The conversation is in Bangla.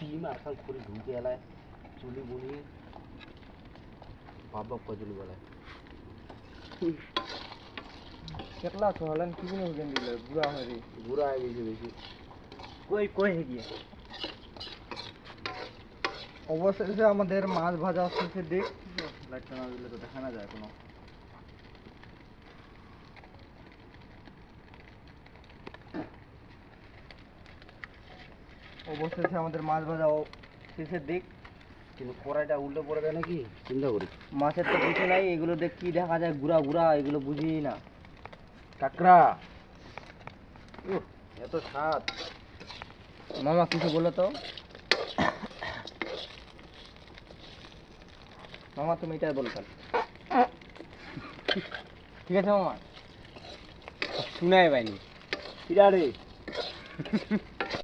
নিমা আসাল করে ঢুকে এলায় চুলি বুনিয়ে বাপ বাপ করে চুলি বলায় কেতলা হলেন কি জিনিস দেন দিলে বুড়া হয়ে বুড়া হয়ে গেছে বেশি কই কই হে গিয়ে অবশেষে আমাদের মাছ ভাজা শেষে দেখ লাইটটা না দিলে তো দেখা না যায় কোনো অবশেষে আমাদের মাছ ভাজা শেষে দিক কিন্তু কড়াইটা উল্টে পড়ে যায় নাকি চিন্তা করি মাছের তো কিছু নাই এগুলো দেখ কি দেখা যায় গুড়া গুড়া এগুলো বুঝি না কাকড়া এত স্বাদ মামা কিছু বলো তো মামা তুমি এটাই বলো তাহলে ঠিক আছে মামা শুনাই পাইনি কিরা রে